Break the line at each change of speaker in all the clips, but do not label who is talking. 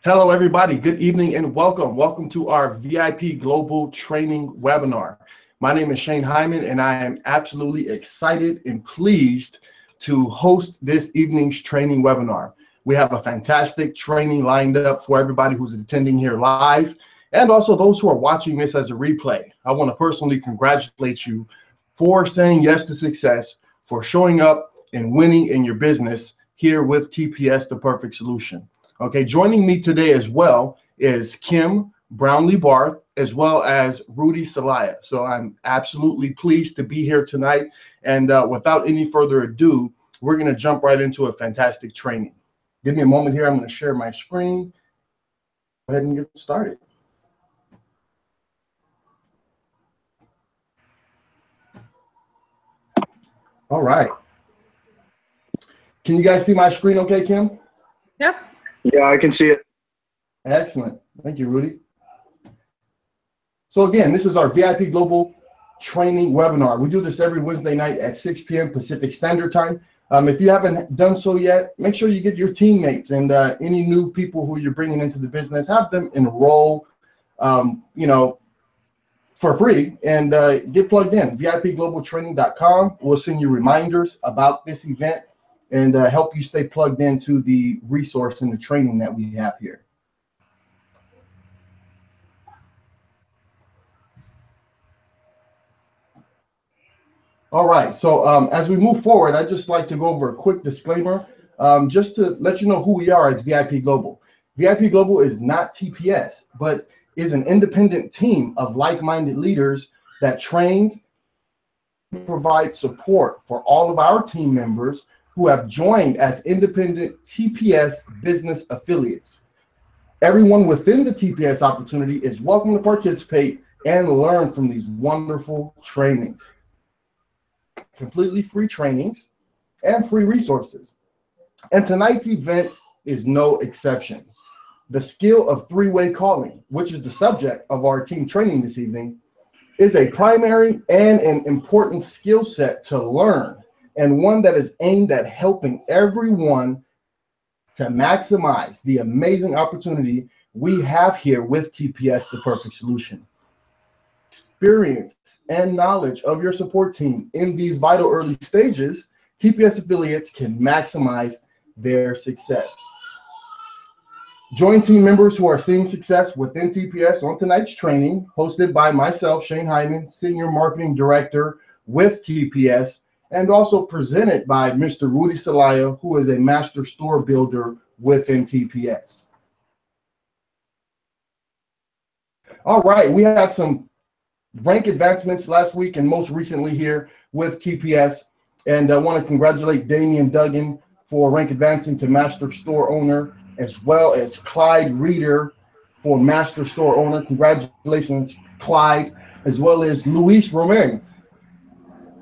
Hello, everybody. Good evening and welcome. Welcome to our VIP Global Training Webinar. My name is Shane Hyman, and I am absolutely excited and pleased to host this evening's training webinar. We have a fantastic training lined up for everybody who's attending here live, and also those who are watching this as a replay. I want to personally congratulate you for saying yes to success, for showing up and winning in your business here with TPS, the Perfect Solution. Okay, joining me today as well is Kim Brownlee Barth, as well as Rudy Salaya. So I'm absolutely pleased to be here tonight. And without any further ado, we're going to jump right into a fantastic training. Give me a moment here. I'm going to share my screen. Go ahead and get started. All right. Can you guys see my screen okay, Kim?
Yep.
Yeah, I can see it.
Excellent. Thank you, Rudy. So again, this is our VIP Global Training Webinar. We do this every Wednesday night at 6 p.m. Pacific Standard Time. If you haven't done so yet, make sure you get your teammates and any new people who you're bringing into the business, have them enroll, for free and get plugged in. VIPglobaltraining.com will send you reminders about this event and help you stay plugged into the resource and the training that we have here. All right, so as we move forward, I'd just like to go over a quick disclaimer just to let you know who we are as VIP Global. VIP Global is not TPS, but is an independent team of like-minded leaders that trains and provides support for all of our team members who have joined as independent TPS business affiliates. Everyone within the TPS opportunity is welcome to participate and learn from these wonderful trainings. Completely free trainings and free resources. And tonight's event is no exception. The skill of three-way calling, which is the subject of our team training this evening, is a primary and an important skill set to learn, and one that is aimed at helping everyone to maximize the amazing opportunity we have here with TPS, the Perfect Solution. Experience and knowledge of your support team in these vital early stages, TPS affiliates can maximize their success. Join team members who are seeing success within TPS on tonight's training, hosted by myself, Shane Hyman, Senior Marketing Director with TPS, and also presented by Mr. Rudy Salaya, who is a Master Store Builder within TPS. All right, we had some rank advancements last week and most recently here with TPS, and I want to congratulate Damian Duggan for rank advancing to Master Store Owner, as well as Clyde Reeder for Master Store Owner. Congratulations, Clyde, as well as Luis Romain.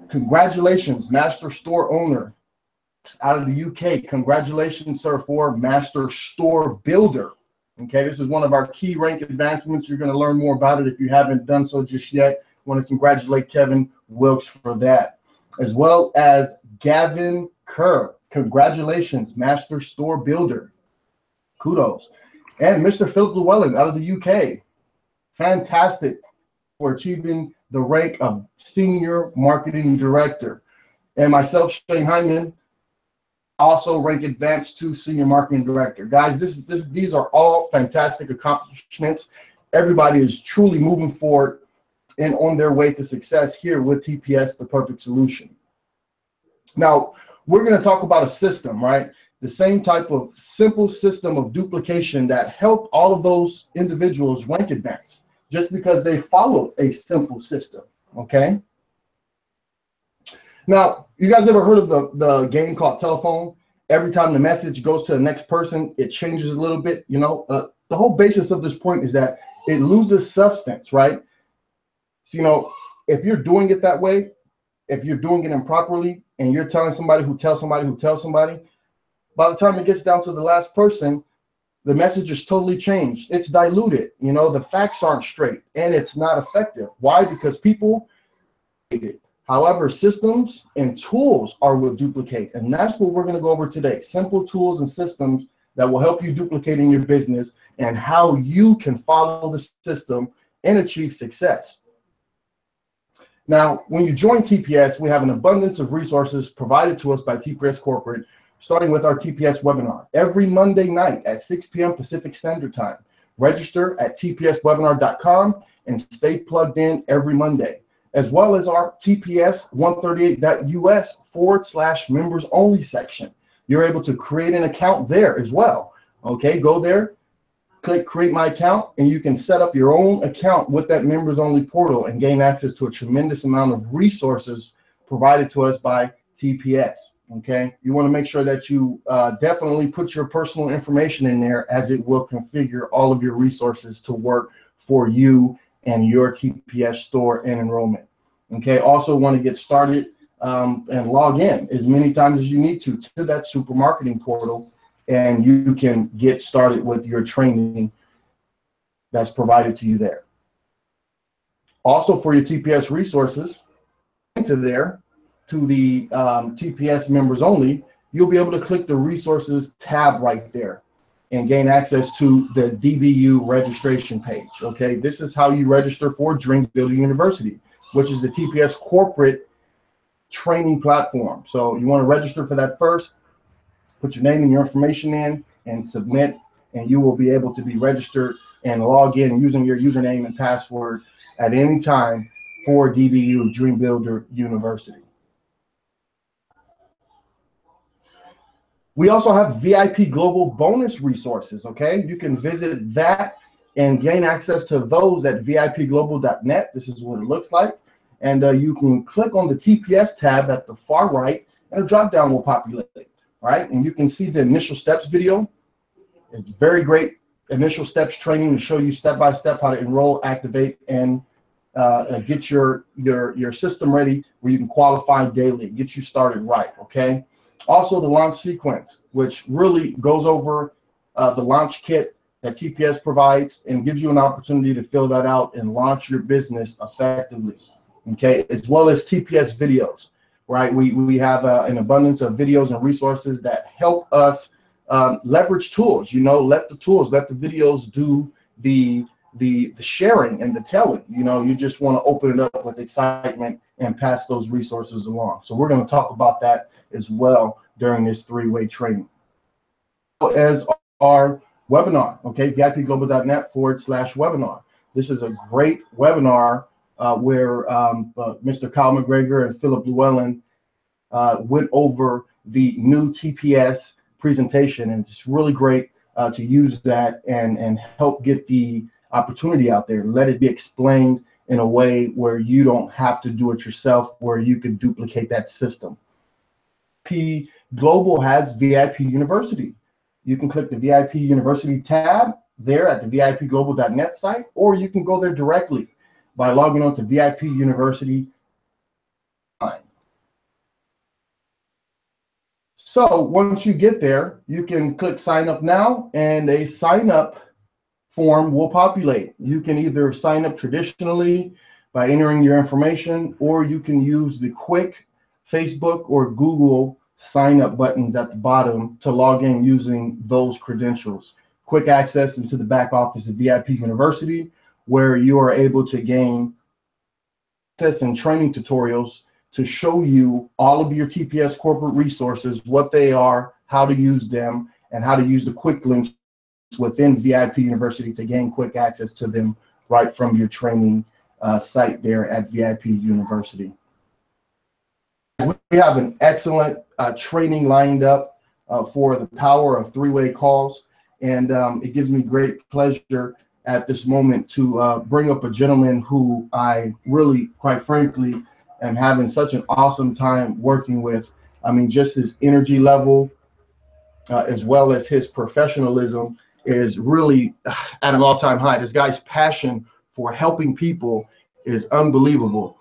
Congratulations, Master Store Owner out of the UK. Congratulations, sir, for Master Store Builder. Okay, this is one of our key rank advancements. You're going to learn more about it if you haven't done so just yet. I want to congratulate Kevin Wilkes for that, as well as Gavin Kerr. Congratulations, Master Store Builder. Kudos. And Mr. Philip Llewellyn out of the UK. Fantastic for achieving the rank of Senior Marketing Director. And myself, Shane Hyman, also rank advanced to Senior Marketing Director. Guys, these are all fantastic accomplishments. Everybody is truly moving forward and on their way to success here with TPS, the Perfect Solution. Now, we're going to talk about a system, right? The same type of simple system of duplication that helped all of those individuals rank advance just because they followed a simple system, okay? Now, you guys ever heard of the game called telephone? Every time the message goes to the next person, it changes a little bit, you know? The whole basis of this point is that it loses substance, right? So, you know, if you're doing it that way, if you're doing it improperly, and you're telling somebody who tells somebody who tells somebody, by the time it gets down to the last person, the message is totally changed. It's diluted. You know, the facts aren't straight, and it's not effective. Why? Because people hate it. However, systems and tools are what duplicate, and that's what we're going to go over today. Simple tools and systems that will help you duplicate in your business and how you can follow the system and achieve success. Now, when you join TPS, we have an abundance of resources provided to us by TPS Corporate, starting with our TPS webinar every Monday night at 6 p.m. Pacific Standard Time. Register at tpswebinar.com and stay plugged in every Monday, as well as our tps138.us/members only section. You're able to create an account there as well. Okay, go there, click create my account, and you can set up your own account with that members only portal and gain access to a tremendous amount of resources provided to us by TPS. Okay, you want to make sure that you definitely put your personal information in there, as it will configure all of your resources to work for you and your TPS store and enrollment. Okay, also want to get started and log in as many times as you need to that super marketing portal, and you can get started with your training that's provided to you there. Also, for your TPS resources, into there to the TPS members only, you'll be able to click the resources tab right there and gain access to the DBU registration page. Okay, this is how you register for Dream Builder University, which is the TPS corporate training platform. So you want to register for that first, put your name and your information in and submit, and you will be able to be registered and log in using your username and password at any time for DBU, Dream Builder University. We also have VIP Global bonus resources, okay? You can visit that and gain access to those at vipglobal.net. This is what it looks like. And you can click on the TPS tab at the far right, and a drop-down will populate, right? And you can see the initial steps video. It's very great initial steps training to show you step-by-step how to enroll, activate, and get your system ready where you can qualify daily, get you started right, okay? Also, the launch sequence, which really goes over the launch kit that TPS provides and gives you an opportunity to fill that out and launch your business effectively, okay? As well as TPS videos, right? We have an abundance of videos and resources that help us leverage tools. You know, let the videos do the sharing and the telling. You know, you just want to open it up with excitement and pass those resources along. So we're going to talk about that as well during this three-way training. As our webinar, okay, vipglobal.net/webinar. This is a great webinar where Mr. Kyle McGregor and Philip Llewellyn went over the new TPS presentation, and it's really great to use that and help get the opportunity out there. Let it be explained in a way where you don't have to do it yourself, where you can duplicate that system. VIP Global has VIP University. You can click the VIP University tab there at the vipglobal.net site, or you can go there directly by logging on to VIP University. So once you get there, you can click sign up now, and a sign up form will populate. You can either sign up traditionally by entering your information, or you can use the quick Facebook or Google sign up buttons at the bottom to log in using those credentials. Quick access into the back office of VIP University, where you are able to gain access and training tutorials to show you all of your TPS corporate resources, what they are, how to use them, and how to use the quick links within VIP University to gain quick access to them right from your training site there at VIP University. We have an excellent training lined up for the power of three-way calls, and it gives me great pleasure at this moment to bring up a gentleman who I really, quite frankly, am having such an awesome time working with. I mean, just his energy level as well as his professionalism is really at an all-time high. This guy's passion for helping people is unbelievable.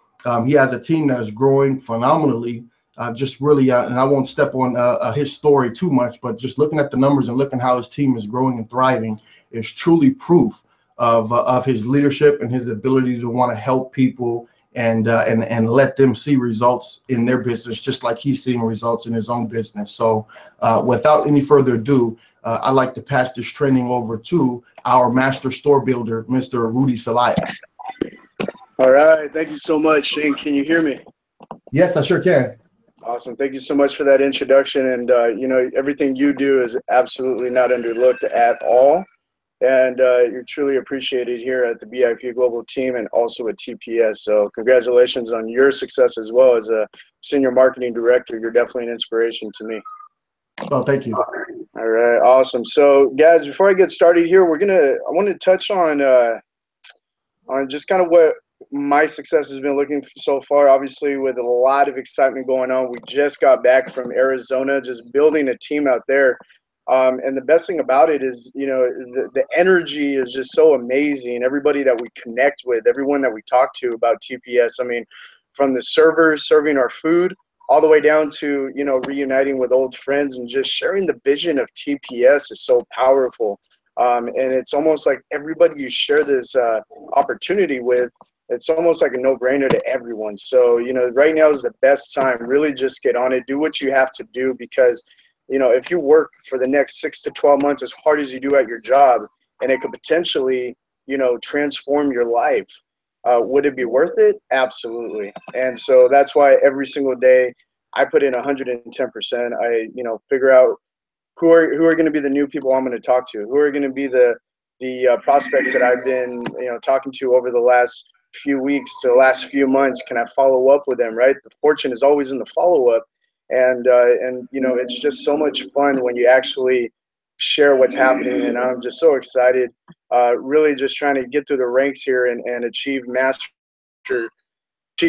He has a team that is growing phenomenally. Just really, and I won't step on his story too much, but just looking at the numbers and looking how his team is growing and thriving is truly proof of his leadership and his ability to want to help people and let them see results in their business, just like he's seeing results in his own business. So without any further ado, I'd like to pass this training over to our master store builder, Mr. Rudy Celaya.
All right. Thank you so much, Shane. Can you hear me?
Yes, I sure can.
Awesome. Thank you so much for that introduction. And, you know, everything you do is absolutely not underlooked at all. And you're truly appreciated here at the BIP Global team and also at TPS. So congratulations on your success as well. As a senior marketing director, you're definitely an inspiration to me.
Oh, thank you.
All right. Awesome. So guys, before I get started here, I want to touch on just kind of what my success has been looking for so far. Obviously, with a lot of excitement going on, we just got back from Arizona, just building a team out there. And the best thing about it is, you know, the energy is just so amazing. Everybody that we connect with, everyone that we talk to about TPS, I mean, from the servers serving our food all the way down to, you know, reuniting with old friends and just sharing the vision of TPS is so powerful. And it's almost like everybody you share this opportunity with, it's almost like a no-brainer to everyone. So, you know, right now is the best time. Really just get on it. Do what you have to do because, you know, if you work for the next 6 to 12 months as hard as you do at your job, and it could potentially, you know, transform your life, would it be worth it? Absolutely. And so that's why every single day I put in 110%. I, you know, figure out who are going to be the new people I'm going to talk to, who are going to be the prospects that I've been, you know, talking to over the last few weeks to the last few months. Can I follow up with them? Right. The fortune is always in the follow up. And you know, it's just so much fun when you actually share what's happening. And I'm just so excited, really just trying to get through the ranks here and achieve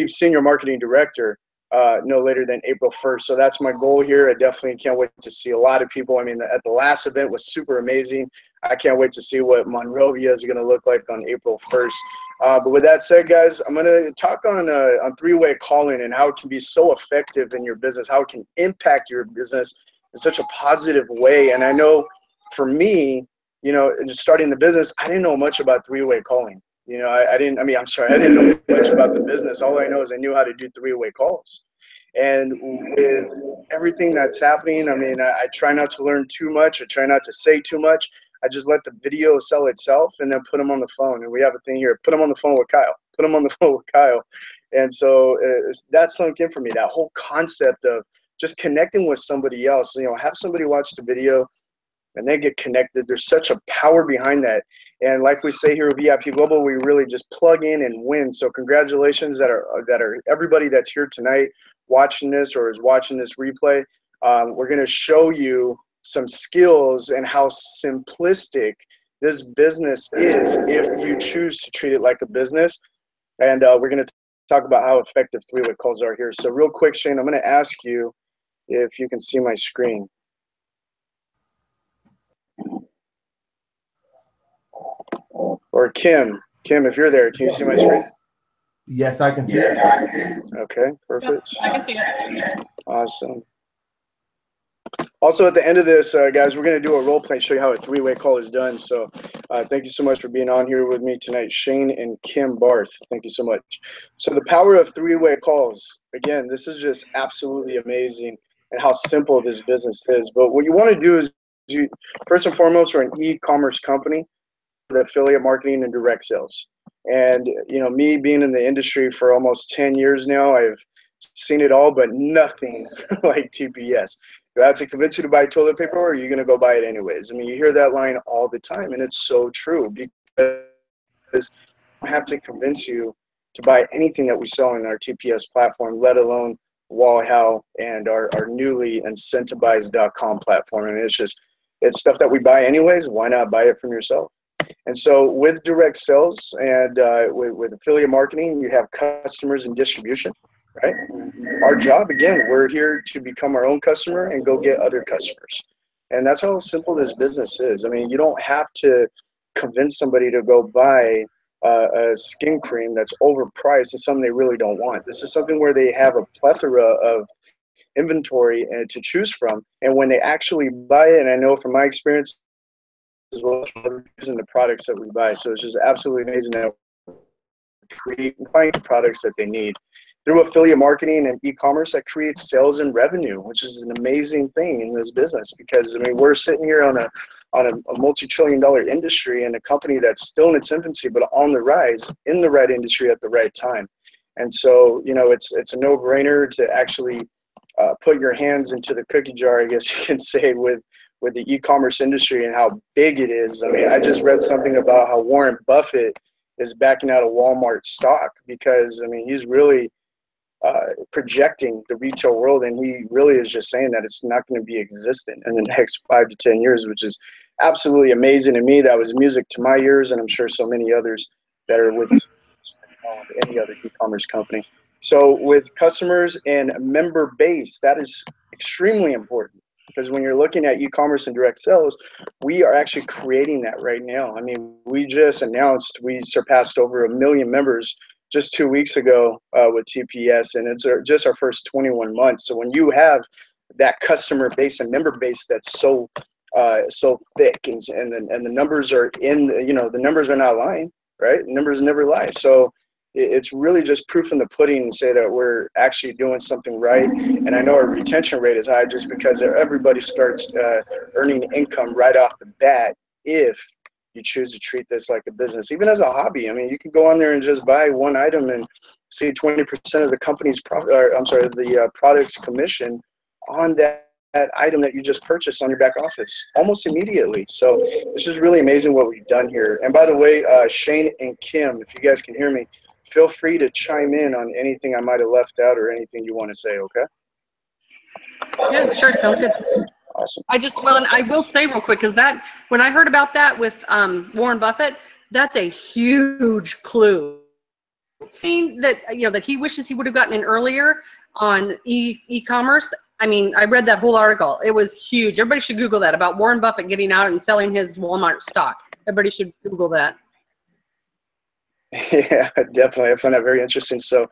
senior marketing director no later than April 1st. So that's my goal here. I definitely can't wait to see a lot of people. I mean, at the last event was super amazing. I can't wait to see what Monrovia is going to look like on April 1st. But with that said, guys, I'm going to talk on three-way calling and how it can be so effective in your business, how it can impact your business in such a positive way. And I know for me, you know, just starting the business, I didn't know much about three-way calling. You know, I didn't know much about the business. All I know is I knew how to do three-way calls. And with everything that's happening, I mean, I try not to learn too much. I try not to say too much. I just let the video sell itself and then put them on the phone. And we have a thing here, put them on the phone with Kyle. Put them on the phone with Kyle. And so that sunk in for me, that whole concept of just connecting with somebody else. You know, have somebody watch the video and they get connected. There's such a power behind that. And like we say here at VIP Global, we really just plug in and win. So congratulations that are everybody that's here tonight watching this or is watching this replay. We're going to show you some skills and how simplistic this business is if you choose to treat it like a business. And we're going to talk about how effective three-way calls are here. So real quick, Shane, I'm going to ask you if you can see my screen. Or Kim, if you're there, can you see my screen?
Yes, I can see it.
Okay, perfect.
Yep, I can see it.
Awesome. Also, at the end of this, guys, we're going to do a role play, show you how a three-way call is done. So thank you so much for being on here with me tonight, Shane and Kim Barth. Thank you so much. So the power of three-way calls. Again, this is just absolutely amazing and how simple this business is. But what you want to do is, first and foremost, we're an e-commerce company, the affiliate marketing and direct sales. And, you know, me being in the industry for almost 10 years now, I've seen it all, but nothing like TPS. You have to convince you to buy toilet paper or you're going to go buy it anyways. I mean, you hear that line all the time, and it's so true because I have to convince you to buy anything that we sell on our TPS platform, let alone WallHow and our newly incentivized.com platform. And it's stuff that we buy anyways. Why not buy it from yourself? And so with direct sales and with affiliate marketing, you have customers and distribution, right? Our job, again, we're here to become our own customer and go get other customers. And that's how simple this business is. I mean, you don't have to convince somebody to go buy a skin cream that's overpriced and something they really don't want. This is something where they have a plethora of inventory to choose from. And when they actually buy it, and I know from my experience, as well as using the products that we buy. So it's just absolutely amazing that we find the products that they need. through affiliate marketing and e-commerce, that creates sales and revenue, which is an amazing thing in this business, because I mean, we're sitting here on a multi-trillion-dollar industry and a company that's still in its infancy, but on the rise in the right industry at the right time. And so, you know, it's a no-brainer to actually put your hands into the cookie jar, I guess you can say, with the e-commerce industry and how big it is. I mean, I just read something about how Warren Buffett is backing out of Walmart stock because, I mean, he's really projecting the retail world, and he really is just saying that it's not going to be existent in the next 5 to 10 years, which is absolutely amazing to me. That was music to my ears, and I'm sure so many others that are with any other e-commerce company. So with customers and member base, that is extremely important, because when you're looking at e-commerce and direct sales, we are actually creating that right now. I mean, we just announced we surpassed over 1 million members just 2 weeks ago with TPS, and it's just our first 21 months. So when you have that customer base and member base that's so thick, and the numbers are in, the numbers are not lying, right? Numbers never lie. So it's really just proof in the pudding and say that we're actually doing something right. And I know our retention rate is high just because everybody starts earning income right off the bat if you choose to treat this like a business, even as a hobby. I mean, you can go on there and just buy one item and see 20% of the company's the product's commission on that item that you just purchased on your back office almost immediately. So it's just really amazing what we've done here. And by the way, Shane and Kim, if you guys can hear me, feel free to chime in on anything I might have left out or anything you want to say, okay?
Yeah, sure, sounds good.
Awesome.
And I will say real quick, because that, when I heard about that with Warren Buffett, that's a huge clue. That, that he wishes he would have gotten in earlier on e-commerce. I mean, I read that whole article. It was huge. Everybody should Google that, about Warren Buffett getting out and selling his Walmart stock. Everybody should Google that.
Yeah, definitely. I find that very interesting. So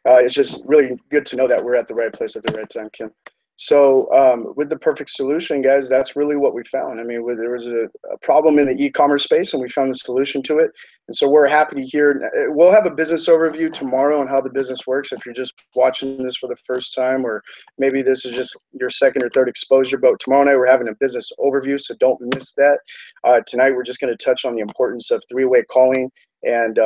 it's just really good to know that we're at the right place at the right time, Kim. So with the perfect solution, guys, that's really what we found. I mean, there was a problem in the e-commerce space, and we found the solution to it. And so we're happy to hear. We'll have a business overview tomorrow on how the business works if you're just watching this for the first time, or maybe this is just your second or third exposure. But tomorrow night we're having a business overview, so don't miss that. Tonight we're just going to touch on the importance of three-way calling and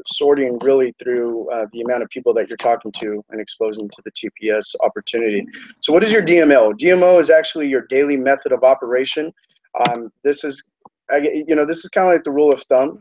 sorting really through the amount of people that you're talking to and exposing to the TPS opportunity. So what is your DMO? DMO is actually your daily method of operation. This is kind of like the rule of thumb.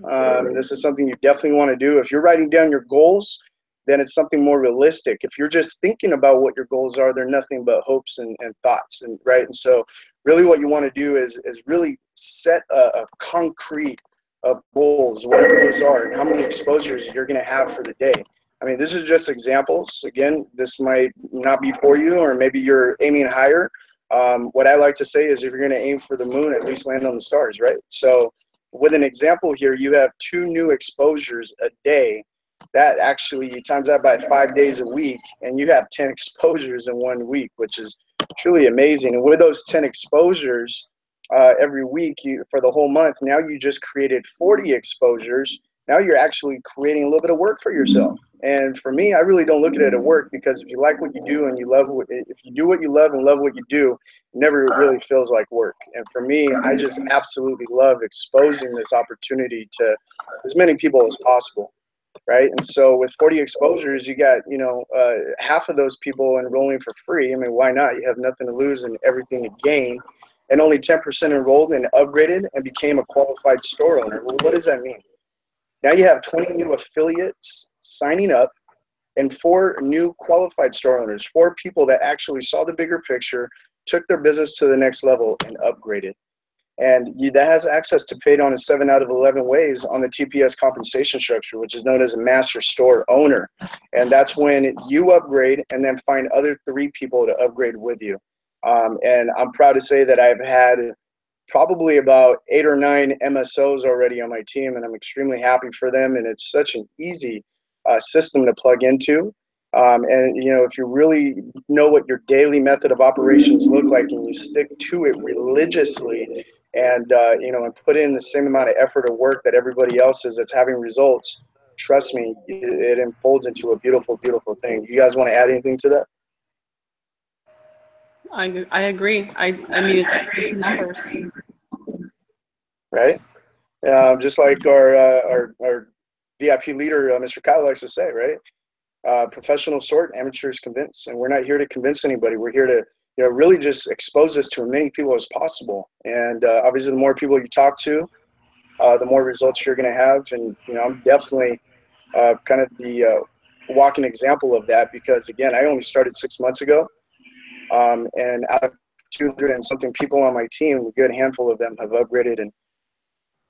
This is something you definitely want to do. If you're writing down your goals, then it's something more realistic. If you're just thinking about what your goals are, they're nothing but hopes and thoughts, and right. And so really what you want to do is really set a concrete of goals, whatever those are, and how many exposures you're going to have for the day. I mean, this is just examples. Again, this might not be for you, or maybe you're aiming higher. What I like to say is, if you're going to aim for the moon, at least land on the stars, right? So with an example here, you have 2 new exposures a day. That actually, you times that by 5 days a week, and you have 10 exposures in 1 week, which is truly amazing. And with those 10 exposures, every week for the whole month, now you just created 40 exposures. Now you're actually creating a little bit of work for yourself. And for me, I really don't look at it as work, because if you like what you do and you love if you do what you love and love what you do, it never really feels like work. And for me, I just absolutely love exposing this opportunity to as many people as possible, right? And so with 40 exposures, you got half of those people enrolling for free. I mean, why not? You have nothing to lose and everything to gain. And only 10% enrolled and upgraded and became a qualified store owner. Well, what does that mean? Now you have 20 new affiliates signing up and 4 new qualified store owners, 4 people that actually saw the bigger picture, took their business to the next level, and upgraded. And that has access to paid on in 7 out of 11 ways on the TPS compensation structure, which is known as a master store owner. And that's when you upgrade and then find other 3 people to upgrade with you. And I'm proud to say that I've had probably about 8 or 9 MSOs already on my team, and I'm extremely happy for them. And it's such an easy system to plug into. And if you really know what your daily method of operations look like, and you stick to it religiously, and and put in the same amount of effort or work that everybody else is that's having results, trust me, it unfolds into a beautiful, beautiful thing. You guys want to add anything to that?
I agree. I mean, it's numbers.
Right? Just like our VIP leader, Mr. Kyle, likes to say, right? Professionals sort, amateurs convince, and we're not here to convince anybody. We're here to, really just expose this to as many people as possible. And obviously, the more people you talk to, the more results you're going to have. And I'm definitely kind of the walking example of that, because again, I only started 6 months ago, and out of 200 and something people on my team, a good handful of them have upgraded and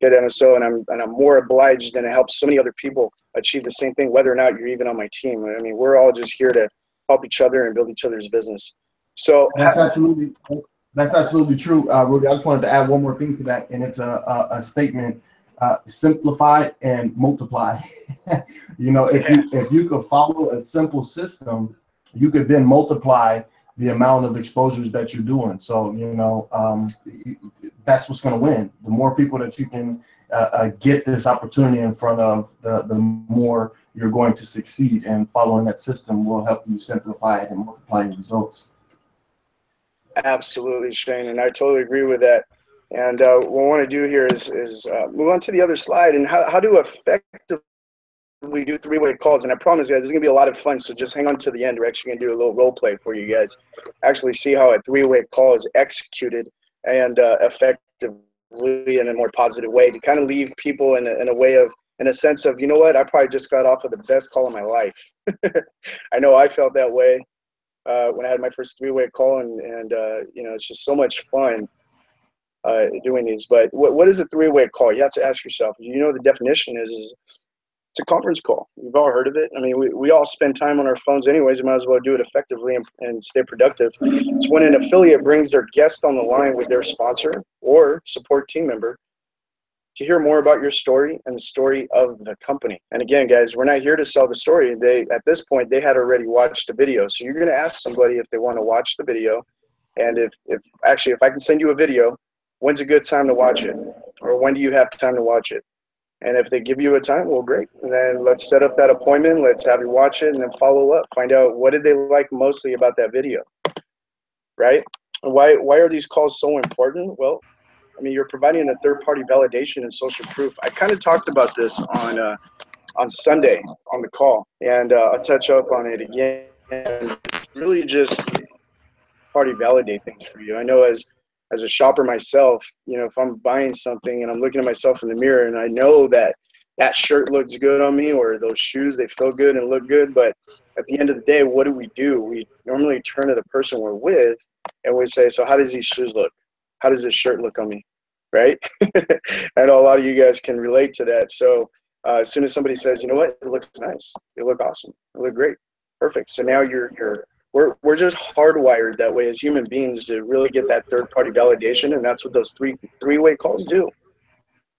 get MSO, and I'm more obliged, and it helps so many other people achieve the same thing, whether or not you're even on my team. I mean, we're all just here to help each other and build each other's business. So
that's absolutely true, Rudy. I just wanted to add one more thing to that, and it's a statement: simplify and multiply. If you could follow a simple system, you could then multiply the amount of exposures that you're doing. So that's what's going to win. The more people that you can get this opportunity in front of, the more you're going to succeed. And following that system will help you simplify it and multiply your results.
Absolutely, Shane, and I totally agree with that. And what we want to do here is move on to the other slide, and how to effectively do three-way calls. And I promise you guys, this is going to be a lot of fun, so just hang on to the end. We're actually going to do a little role play for you guys. Actually see how a three-way call is executed and effectively in a more positive way, to kind of leave people in a sense of, you know what, I probably just got off of the best call of my life. I know I felt that way when I had my first three-way call, and it's just so much fun doing these. But what is a three-way call? You have to ask yourself. The definition is it's a conference call. You've all heard of it. I mean, we all spend time on our phones anyways. You might as well do it effectively and stay productive. It's when an affiliate brings their guest on the line with their sponsor or support team member to hear more about your story and the story of the company. And again, guys, we're not here to sell the story. At this point, they had already watched the video. So you're going to ask somebody if they want to watch the video. And if I can send you a video, when's a good time to watch it? Or when do you have time to watch it? And if they give you a time, well, great. And then let's set up that appointment. Let's have you watch it and then follow up. Find out what did they like mostly about that video, right? And why are these calls so important? Well, I mean, you're providing a third-party validation and social proof. I kind of talked about this on Sunday on the call, and I'll touch up on it again. And really just party validate things for you. I know as a shopper myself, if I'm buying something and I'm looking at myself in the mirror and I know that shirt looks good on me, or those shoes, they feel good and look good, but at the end of the day, what do? We normally turn to the person we're with and we say, so how does these shoes look? How does this shirt look on me? Right? I know a lot of you guys can relate to that. So as soon as somebody says, you know what, it looks nice, you look awesome, you look great, perfect. So now we're just hardwired that way as human beings to really get that third-party validation, and that's what those three-way calls do.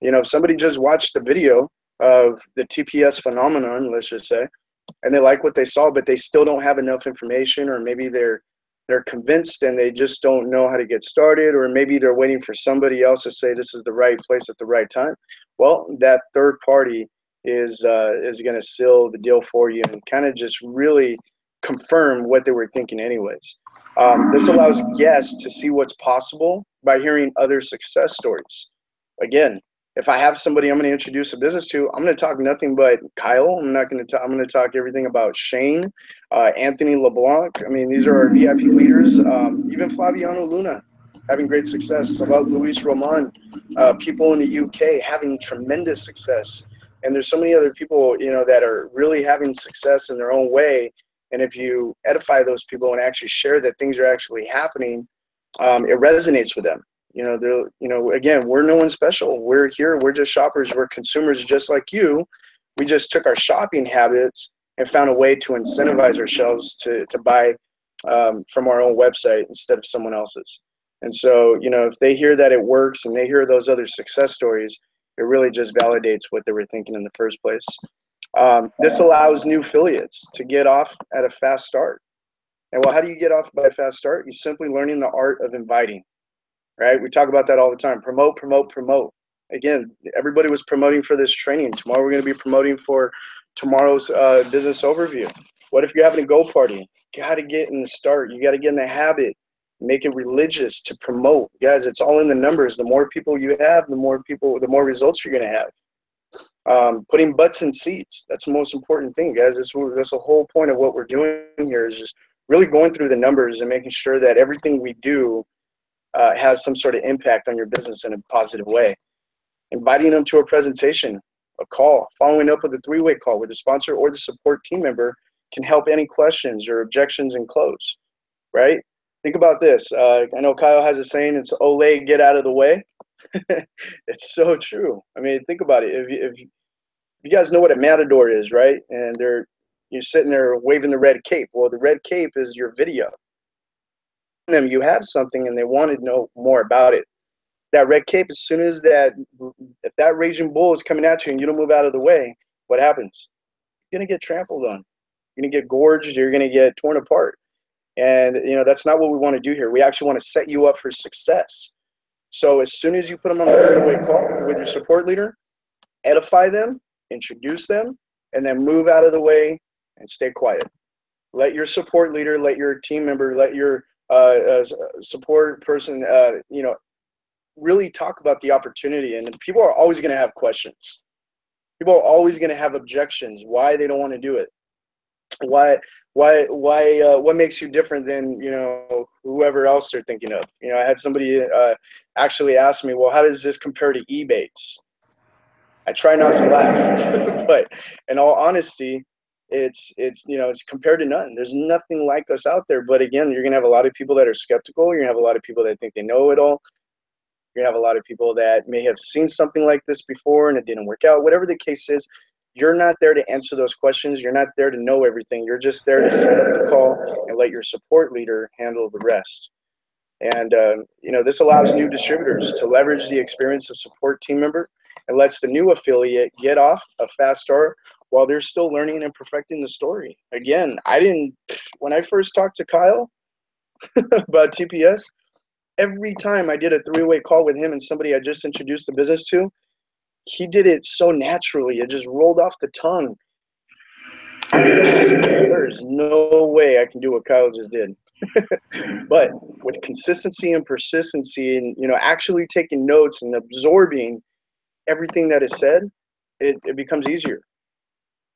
If somebody just watched the video of the TPS phenomenon, let's just say, and they like what they saw, but they still don't have enough information, or maybe they're convinced and they just don't know how to get started, or maybe they're waiting for somebody else to say this is the right place at the right time. Well, that third party is going to seal the deal for you and kind of just really confirm what they were thinking anyways. This allows guests to see what's possible by hearing other success stories. Again, if I have somebody I'm going to introduce a business to, I'm going to talk nothing but Kyle. I'm going to talk everything about Shane, Anthony LeBlanc. I mean, these are our VIP leaders. Even Flaviano Luna having great success. About Luis Roman, people in the UK having tremendous success. And there's so many other people, that are really having success in their own way. And if you edify those people and actually share that things are actually happening, it resonates with them. Again, we're no one special. We're here. We're just shoppers. We're consumers just like you. We just took our shopping habits and found a way to incentivize ourselves to buy from our own website instead of someone else's. And so, if they hear that it works and they hear those other success stories, it really just validates what they were thinking in the first place. This allows new affiliates to get off at a fast start. And how do you get off by a fast start? You're simply learning the art of inviting, right? We talk about that all the time. Promote, promote, promote. Again, everybody was promoting for this training. Tomorrow we're going to be promoting for tomorrow's business overview. What if you're having a go party? Got to get in the start. You got to get in the habit. Make it religious to promote. Guys, it's all in the numbers. The more people you have, the more the more results you're going to have. Putting butts in seats. That's the most important thing, guys. That's the whole point of what we're doing here, is just really going through the numbers and making sure that everything we do has some sort of impact on your business in a positive way. Inviting them to a presentation, a call, following up with a three-way call with the sponsor or the support team member can help any questions or objections and close, right? Think about this. I know Kyle has a saying, it's Olay, get out of the way. It's so true. I mean, think about it. If you guys know what a matador is, right? And you're sitting there waving the red cape. Well, the red cape is your video. Them, you have something and they want to know more about it. That red cape, as soon as if that raging bull is coming at you and you don't move out of the way, what happens? You're going to get trampled on. You're going to get gorged. You're going to get torn apart. And, that's not what we want to do here. We actually want to set you up for success. So as soon as you put them on a three-way call with your support leader, edify them, introduce them, and then move out of the way and stay quiet. Let your support leader, let your team member, let your support person, really talk about the opportunity. And people are always going to have questions. People are always going to have objections, why they don't want to do it. What makes you different than, whoever else they're thinking of? I had somebody actually ask me, well, how does this compare to Ebates? I try not to laugh, but in all honesty, it's compared to none. There's nothing like us out there. But again, you're gonna have a lot of people that are skeptical. You're gonna have a lot of people that think they know it all. You're gonna have a lot of people that may have seen something like this before and it didn't work out. Whatever the case is, you're not there to answer those questions. You're not there to know everything. You're just there to set up the call and let your support leader handle the rest. And this allows new distributors to leverage the experience of support team member and lets the new affiliate get off a fast start while they're still learning and perfecting the story. Again, when I first talked to Kyle about TPS, every time I did a three-way call with him and somebody I just introduced the business to, he did it so naturally. It just rolled off the tongue. There's no way I can do what Kyle just did. But with consistency and persistency and, actually taking notes and absorbing everything that is said, it becomes easier.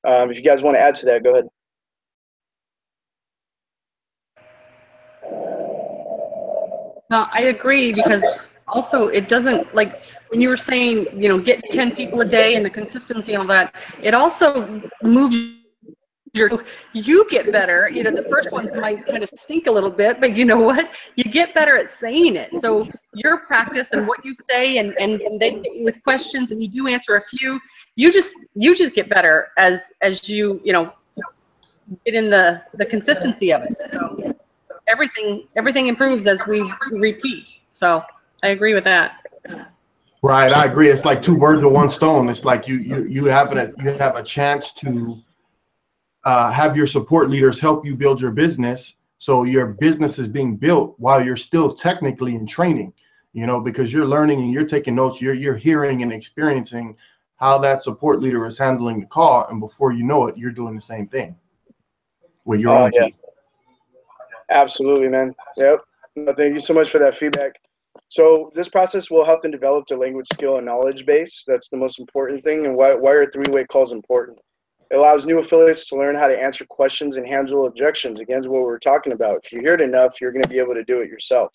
If you guys want to add to that, go ahead.
No, I agree, because also it doesn't, like when you were saying, get 10 people a day and the consistency and all that, it also moves you get better. The first ones might kind of stink a little bit, but you know what? You get better at saying it. So your practice and what you say and they get you with questions and you do answer a few, you just get better as you get in the consistency of it. So everything improves as we repeat. So I agree with that.
Right, I agree. It's like two birds with one stone. It's like you have a chance to have your support leaders help you build your business, so your business is being built while you're still technically in training, because you're learning and you're taking notes, you're hearing and experiencing how that support leader is handling the call, and before you know it, you're doing the same thing with your own team.
Absolutely, man. Yep. Thank you so much for that feedback. So this process will help them develop their language skill and knowledge base. That's the most important thing. And why are three-way calls important? It allows new affiliates to learn how to answer questions and handle objections. Again, what we're talking about. If you hear it enough, you're going to be able to do it yourself.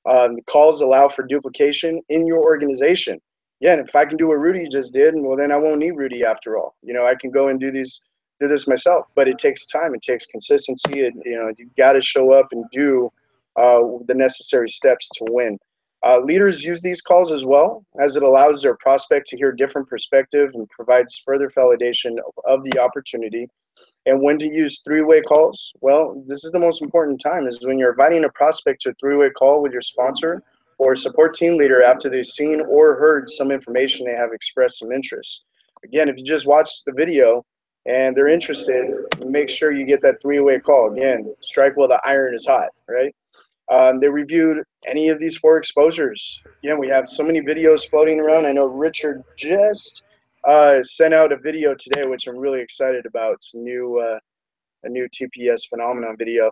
The calls allow for duplication in your organization. Yeah, if I can do what Rudy just did, well, then I won't need Rudy after all. I can go and do this myself. But it takes time. It takes consistency. You got to show up and do the necessary steps to win. Leaders use these calls as well, as it allows their prospect to hear different perspective and provides further validation of the opportunity. And when to use three-way calls? Well, this is the most important time, is when you're inviting a prospect to a three-way call with your sponsor or support team leader after they've seen or heard some information, they have expressed some interest. Again, if you just watch the video and they're interested, make sure you get that three-way call. Again, strike while the iron is hot, right? They reviewed any of these 4 exposures. Again, we have so many videos floating around. I know Richard just sent out a video today, which I'm really excited about. It's a new TPS phenomenon video.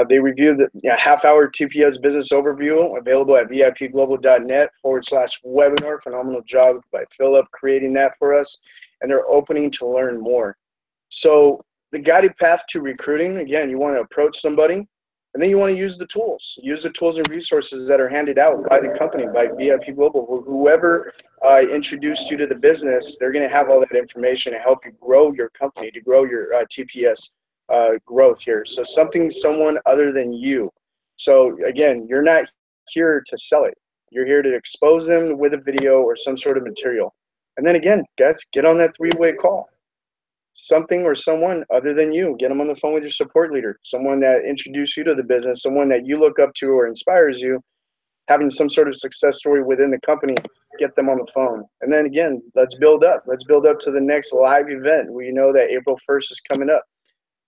They reviewed the half-hour TPS business overview, available at vipglobal.net/webinar. Phenomenal job by Philip creating that for us, and they're opening to learn more. So the guided path to recruiting, again, you want to approach somebody, and then you want to use the tools. Use the tools and resources that are handed out by the company, by VIP Global. Whoever introduced you to the business, they're going to have all that information to help you grow your company, to grow your TPS growth here. So someone other than you. So again, you're not here to sell it. You're here to expose them with a video or some sort of material. And then again, guys, get on that three-way call. Something or someone other than you. Get them on the phone with your support leader, someone that introduced you to the business, someone that you look up to or inspires you, having some sort of success story within the company. Get them on the phone. And then again, let's build up. Let's build up to the next live event. We know that April 1st is coming up.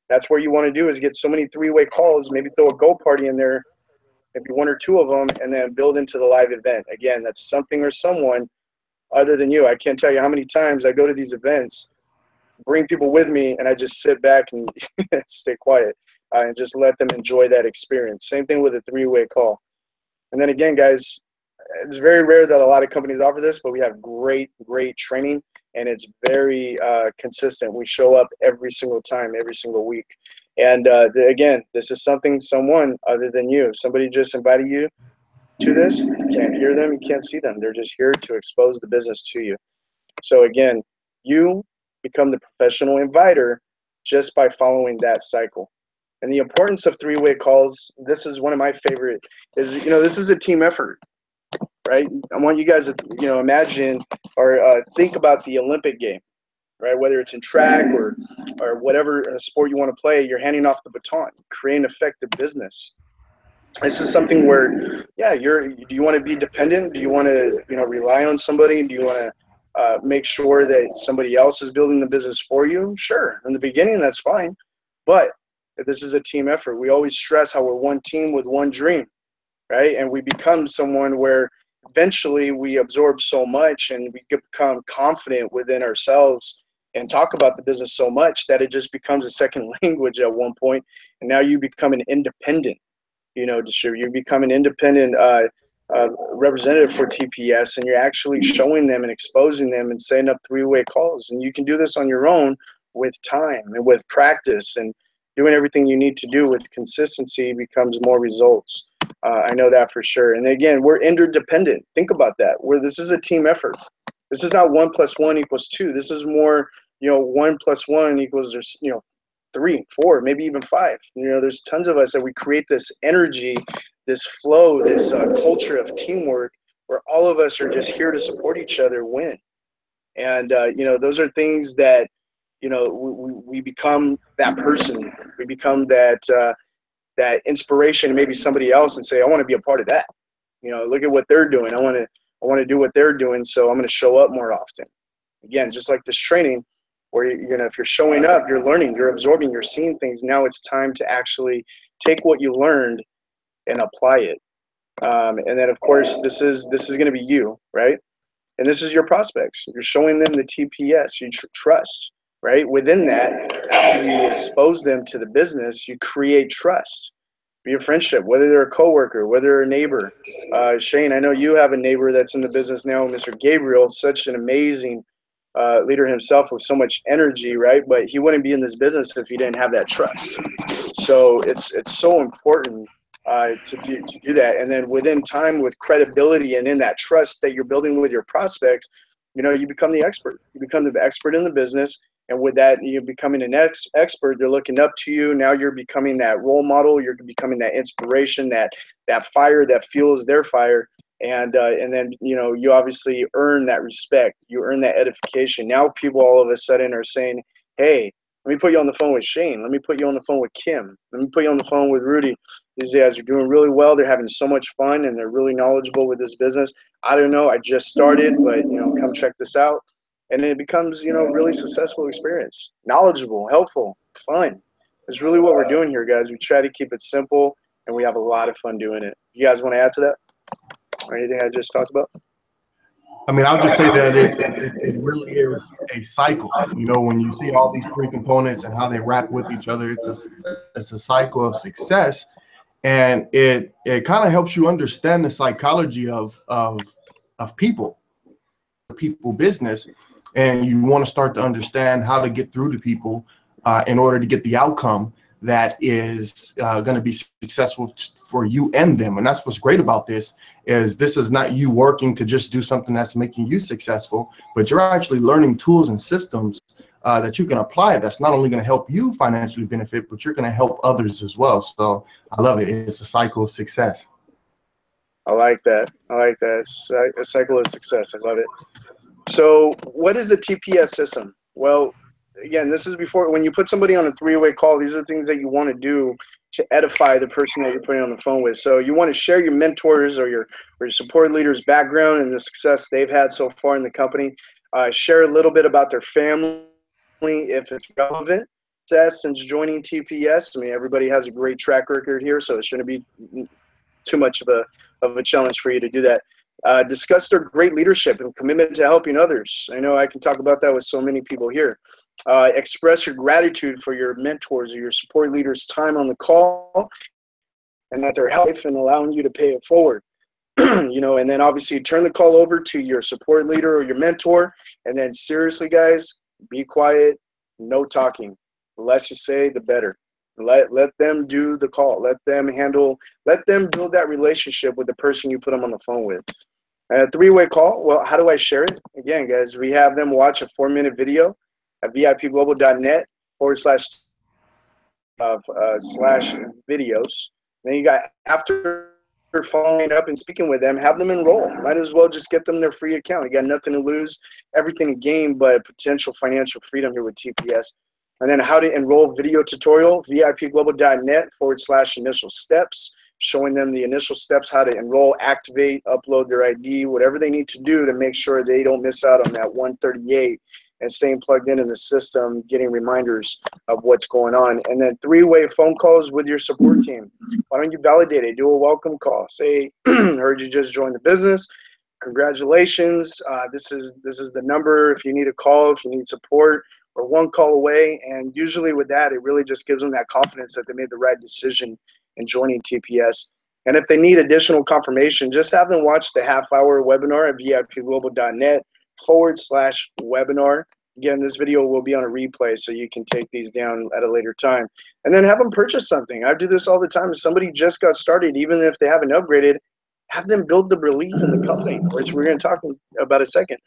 That's where you want to do is get so many three-way calls, maybe throw a go party in there, maybe one or two of them, and then build into the live event. Again, that's something or someone other than you. I can't tell you how many times I go to these events, bring people with me, and I just sit back and stay quiet and just let them enjoy that experience. Same thing with a three-way call. And then again, guys, it's very rare that a lot of companies offer this, but we have great training, and it's very consistent. We show up every single time, every single week. And again, this is someone other than you. Somebody just invited you to this. You can't hear them, you can't see them. They're just here to expose the business to you. So again, you become the professional inviter just by following that cycle. And the importance of three-way calls, this is one of my favorite, is, this is a team effort, right? I want you guys to, imagine or think about the Olympic game, right? Whether it's in track or whatever sport you want to play, you're handing off the baton, creating effective business. This is something where, do you want to be dependent? Do you want to, rely on somebody? Do you want to make sure that somebody else is building the business for you? Sure. In the beginning, that's fine. But this is a team effort. We always stress how we're one team with one dream, right? And we become someone where eventually we absorb so much and we become confident within ourselves and talk about the business so much that it just becomes a second language at one point. And now you become an independent, distributor. You become an independent representative for TPS, and you're actually showing them and exposing them and setting up three-way calls. And you can do this on your own with time and with practice, and doing everything you need to do with consistency becomes more results. I know that for sure. And again, we're interdependent. Think about that. This is a team effort. This is not 1 + 1 = 2. This is more, 1 + 1 = 3, 4, maybe even 5. There's tons of us that we create this energy, this flow, this culture of teamwork where all of us are just here to support each other win. And, those are things that, we become that person. We become that inspiration to maybe somebody else and say, I want to be a part of that. Look at what they're doing. I want to do what they're doing, so I'm going to show up more often. Again, just like this training, where if you're showing up, you're learning, you're absorbing, you're seeing things. Now it's time to actually take what you learned and apply it. And then of course, this is going to be you, right? And this is your prospects. You're showing them the TPS you trust, right? Within that, after you expose them to the business, you create trust. Be a friendship, whether they're a coworker, whether they're a neighbor. Shane, I know you have a neighbor that's in the business now, Mr. Gabriel, such an amazing leader himself with so much energy, right? But he wouldn't be in this business if he didn't have that trust. So it's so important to do that. And then within time, with credibility and in that trust that you're building with your prospects, you become the expert. You become the expert in the business. And with that, you're becoming an expert. They're looking up to you. Now you're becoming that role model. You're becoming that inspiration, that fire that fuels their fire. And then, you obviously earn that respect. You earn that edification. Now people all of a sudden are saying, hey, let me put you on the phone with Shane. Let me put you on the phone with Kim. Let me put you on the phone with Rudy. These guys are doing really well. They're having so much fun, and they're really knowledgeable with this business. I don't know. I just started, but, come check this out. And it becomes, really successful experience. Knowledgeable, helpful, fun. It's really what we're doing here, guys. We try to keep it simple, and we have a lot of fun doing it. You guys want to add to that? Or anything I just talked about?
I mean, I'll just say that it really is a cycle. You know, when you see all these three components and how they wrap with each other, it's a cycle of success, and it kind of helps you understand the psychology of people business, and you want to start to understand how to get through to people in order to get the outcome that is going to be successful for you and them. And that's what's great about this is not you working to just do something that's making you successful, but you're actually learning tools and systems that you can apply that's not only going to help you financially benefit, but you're going to help others as well. So I love it. It's a cycle of success.
I like that. I like that. A cycle of success. I love it. So what is a TPS system? Well, again, this is before, when you put somebody on a three-way call, these are things that you want to do to edify the person that you're putting on the phone with. So you want to share your mentors or your support leaders' background and the success they've had so far in the company. Share a little bit about their family if it's relevant. Since joining TPS, I mean, everybody has a great track record here, so it shouldn't be too much of a challenge for you to do that. Discuss their great leadership and commitment to helping others. I know I can talk about that with so many people here. Express your gratitude for your mentors or your support leaders' time on the call, and that they're helping and allowing you to pay it forward. You know, and then obviously turn the call over to your support leader or your mentor, and then seriously, guys, be quiet, no talking. The less you say, the better. Let them do the call. Let them build that relationship with the person you put them on the phone with. And a three-way call, well, how do I share it? Again, guys, we have them watch a 4-minute video at VIPglobal.net /videos. Then you got, after following up and speaking with them, have them enroll. Might as well just get them their free account. You got nothing to lose, everything to gain, but potential financial freedom here with TPS. And then how to enroll video tutorial, VIPglobal.net /initial steps, showing them the initial steps, how to enroll, activate, upload their ID, whatever they need to do to make sure they don't miss out on that 138 and staying plugged in the system, getting reminders of what's going on. And then 3-way phone calls with your support team. Why don't you validate it? Do a welcome call. Say, heard you just joined the business. Congratulations. This is the number if you need a call, if you need support. Or one call away. And usually with that, it really just gives them that confidence that they made the right decision in joining TPS. And if they need additional confirmation, just have them watch the half-hour webinar at VIPglobal.net /webinar. Again, this video will be on a replay, so you can take these down at a later time. And then have them purchase something. I do this all the time. If somebody just got started, even if they haven't upgraded, have them build the belief in the company, which we're going to talk about a second.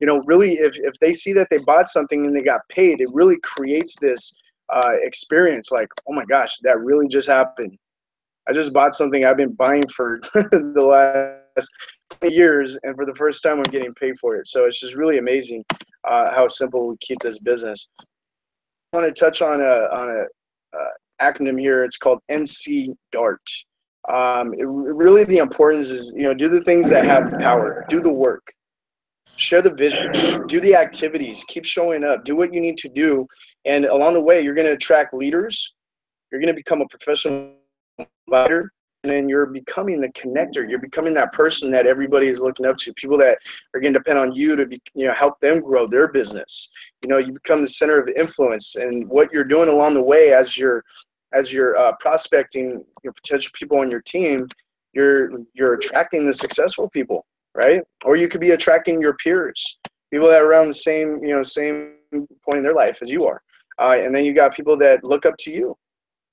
You know, really, if they see that they bought something and they got paid, it really creates this experience like, oh my gosh, that really just happened. I just bought something I've been buying for the last 20 years, and for the first time, I'm getting paid for it. So it's just really amazing how simple we keep this business. I want to touch on a acronym here. It's called NC DART. Really the importance is, you know, do the things that have the power, do the work, share the vision, do the activities, keep showing up, do what you need to do. And along the way, you're going to attract leaders. You're going to become a professional provider, and then you're becoming the connector. You're becoming that person that everybody is looking up to, people that are going to depend on you to be, you know, help them grow their business. You know, you become the center of influence, and what you're doing along the way as you're prospecting your potential people on your team, you're attracting the successful people, right? Or you could be attracting your peers, people that are around the same point in their life as you are. And then you got people that look up to you.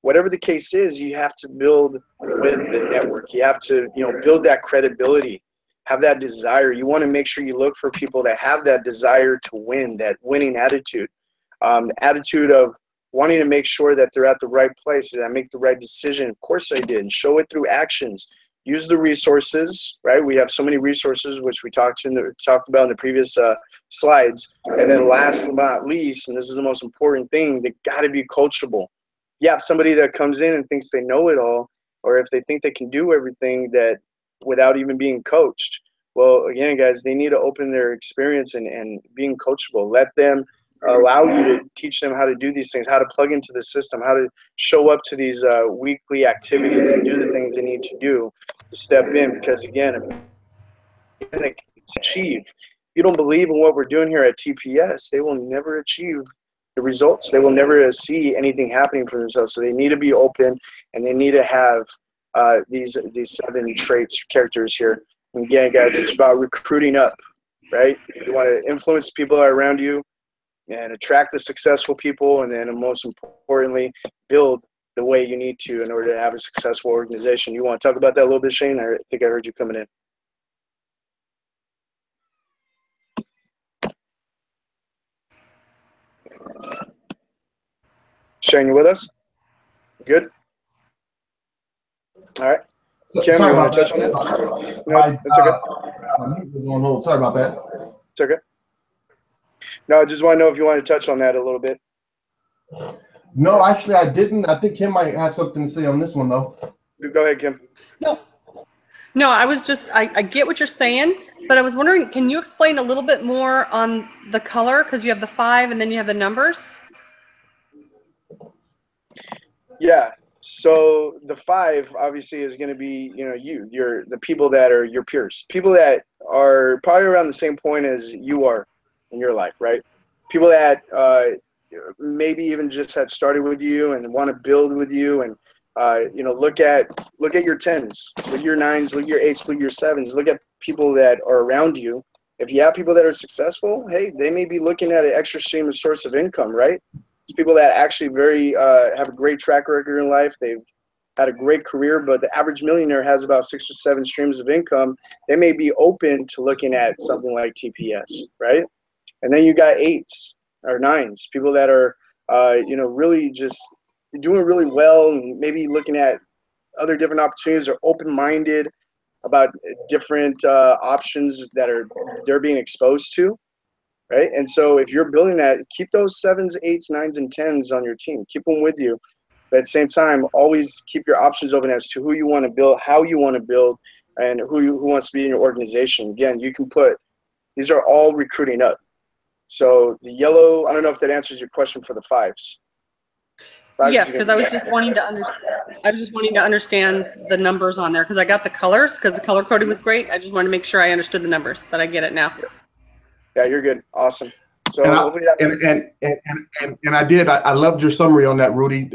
Whatever the case is, you have to build with the network. You have to, you know, build that credibility, have that desire. You want to make sure you look for people that have that desire to win, that winning attitude, attitude of wanting to make sure that they're at the right place and I make the right decision. Of course I did. And show it through actions. Use the resources, right? We have so many resources, which we talked about in the previous slides. And then last but not least, and this is the most important thing, they got to be coachable. You have somebody that comes in and thinks they know it all, or if they think they can do everything that without even being coached. Well, again, guys, they need to open their experience and being coachable. Let them allow you to teach them how to do these things, how to plug into the system, how to show up to these weekly activities and do the things they need to do to step in. Because again, achieve. If you don't believe in what we're doing here at TPS, they will never achieve the results. They will never see anything happening for themselves. So they need to be open, and they need to have these 7 traits, characters here. And again, guys, it's about recruiting up, right? You want to influence people that are around you and attract the successful people, and then most importantly, build the way you need to in order to have a successful organization. You want to talk about that a little bit, Shane? I think I heard you coming in. Shane, you with us? Good? All right. Kim,
Sorry
you want
about
to touch on that?
that.
No, it's okay.
My mute was on hold. Sorry about that.
It's okay. No, I just want to know if you want to touch on that a little bit.
No, actually, I didn't. I think Kim might have something to say on this one, though.
Go ahead, Kim.
No, I was just, I get what you're saying, but I was wondering, can you explain a little bit more on the color? Because you have the 5 and then you have the numbers.
Yeah. So the 5 obviously is going to be, you're the people that are your peers, people that are probably around the same point as you are in your life, right? People that maybe even just had started with you and want to build with you, and look at your 10s, look at your 9s, look at your 8s, look at your 7s, look at people that are around you. If you have people that are successful, hey, they may be looking at an extra stream of source of income, right? It's people that actually have a great track record in life. They've had a great career, but the average millionaire has about 6 or 7 streams of income. They may be open to looking at something like TPS, right? And then you got 8s or 9s, people that are, really just doing really well, and maybe looking at other different opportunities, or open-minded about different options that they're being exposed to, right? And so if you're building that, keep those 7s, 8s, 9s, and 10s on your team. Keep them with you. But at the same time, always keep your options open as to who you want to build, how you want to build, and who wants to be in your organization. Again, you can put, these are all recruiting up. So the yellow, I don't know if that answers your question for the 5s.
Yes, because I was just wanting to understand the numbers on there, because I got the colors, because the color coding was great. I just wanted to make sure I understood the numbers, but I get it now.
Yeah, you're good. Awesome. So
And I loved your summary on that, Rudy.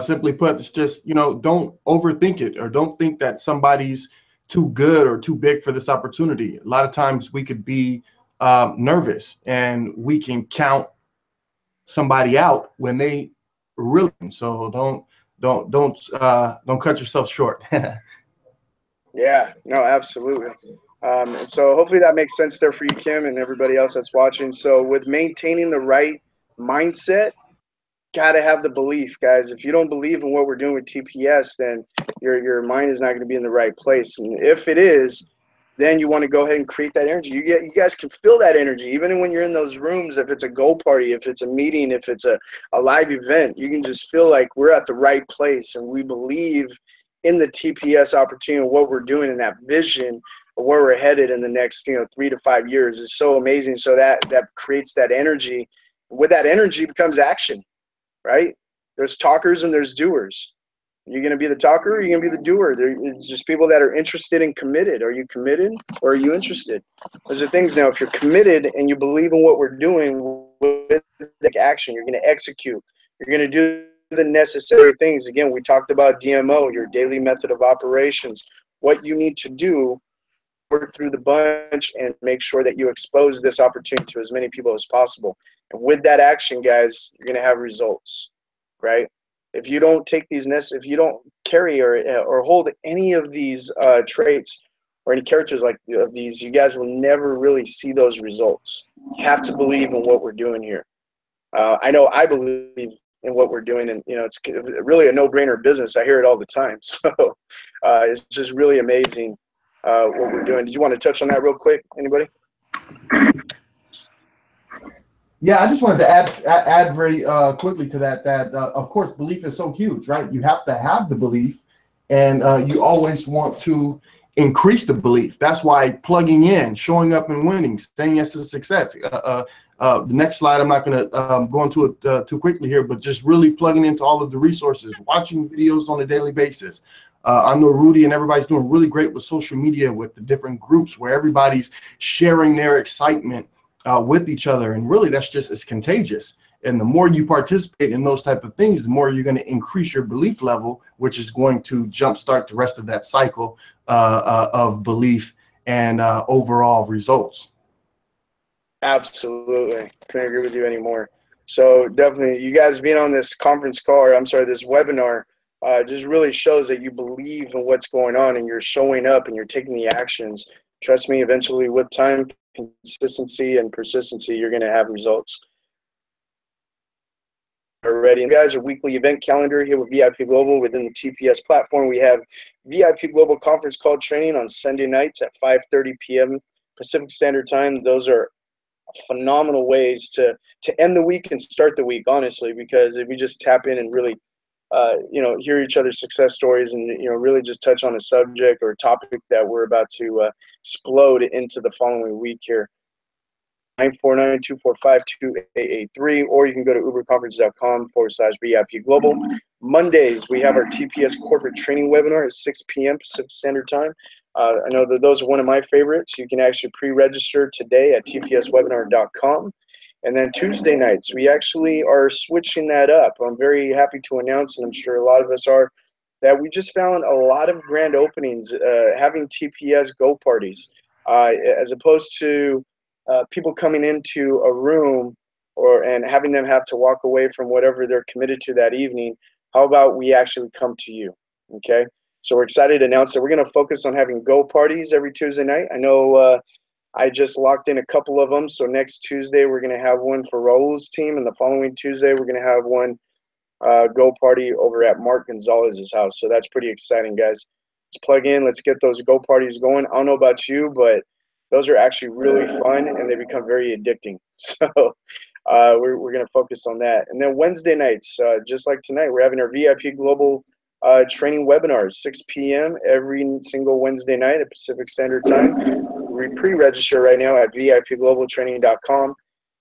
Simply put, it's just, don't overthink it, or don't think that somebody's too good or too big for this opportunity. A lot of times we could be nervous, and we can count somebody out when they really. So don't cut yourself short.
Yeah, no, absolutely. And so hopefully that makes sense there for you, Kim, and everybody else that's watching. So with maintaining the right mindset, got to have the belief, guys. If you don't believe in what we're doing with TPS, then your mind is not going to be in the right place. And if it is, then you want to go ahead and create that energy. You guys can feel that energy, even when you're in those rooms. If it's a go party, if it's a meeting, if it's a live event, you can just feel like we're at the right place, and we believe in the TPS opportunity and what we're doing, in that vision of where we're headed in the next 3 to 5 years is so amazing. So that creates that energy. With that energy becomes action, right? There's talkers and there's doers. You're going to be the talker, or you're going to be the doer. It's just people that are interested and committed. Are you committed, or are you interested? Those are things. Now, if you're committed and you believe in what we're doing with action, you're going to execute. You're going to do the necessary things. Again, we talked about DMO, your daily method of operations. What you need to do, work through the bunch and make sure that you expose this opportunity to as many people as possible. And with that action, guys, you're going to have results, right? If you don't take these, if you don't carry or hold any of these traits or any characters like these, you guys will never really see those results. You have to believe in what we're doing here. I know I believe in what we're doing, and it's really a no-brainer business. I hear it all the time. So it's just really amazing what we're doing. Did you want to touch on that real quick? Anybody?
Yeah, I just wanted to add very quickly to that of course belief is so huge, right? You have to have the belief, and you always want to increase the belief. That's why plugging in, showing up and winning, saying yes to success. The next slide, I'm not going to go into it too quickly here, but just really plugging into all of the resources, watching videos on a daily basis, I know Rudy and everybody's doing really great with social media, with the different groups where everybody's sharing their excitement with each other. And really, that's just, it's contagious. And the more you participate in those type of things, the more you're going to increase your belief level, which is going to jumpstart the rest of that cycle of belief and overall results.
Absolutely. Couldn't agree with you anymore. So definitely, you guys being on this conference call, or I'm sorry, this webinar, just really shows that you believe in what's going on and you're showing up and you're taking the actions. Trust me, eventually with time, consistency, and persistency, you're going to have results. Already, and guys, our weekly event calendar here with VIP Global within the TPS platform. We have VIP Global conference call training on Sunday nights at 5:30 p.m. Pacific Standard Time. Those are phenomenal ways to end the week and start the week, honestly, because if we just tap in and really hear each other's success stories and really just touch on a subject or a topic that we're about to explode into the following week here. 949-245-2883, or you can go to uberconference.com/VIP Global. Mondays, we have our TPS corporate training webinar at 6 p.m. Pacific Standard Time. I know that those are one of my favorites. You can actually pre-register today at tpswebinar.com. And then Tuesday nights, we actually are switching that up. I'm very happy to announce, and I'm sure a lot of us are, that we just found a lot of grand openings having TPS go parties, as opposed to people coming into a room and having them have to walk away from whatever they're committed to that evening. How about we actually come to you? Okay. So we're excited to announce that we're going to focus on having go parties every Tuesday night. I know I just locked in a couple of them. So next Tuesday, we're going to have one for Raul's team. And the following Tuesday, we're going to have one go party over at Mark Gonzalez's house. So that's pretty exciting, guys. Let's plug in. Let's get those go parties going. I don't know about you, but those are actually really fun and they become very addicting. So we're going to focus on that. And then Wednesday nights, just like tonight, we're having our VIP Global training webinars, 6 p.m. every single Wednesday night at Pacific Standard Time. We pre-register right now at VIPGlobalTraining.com.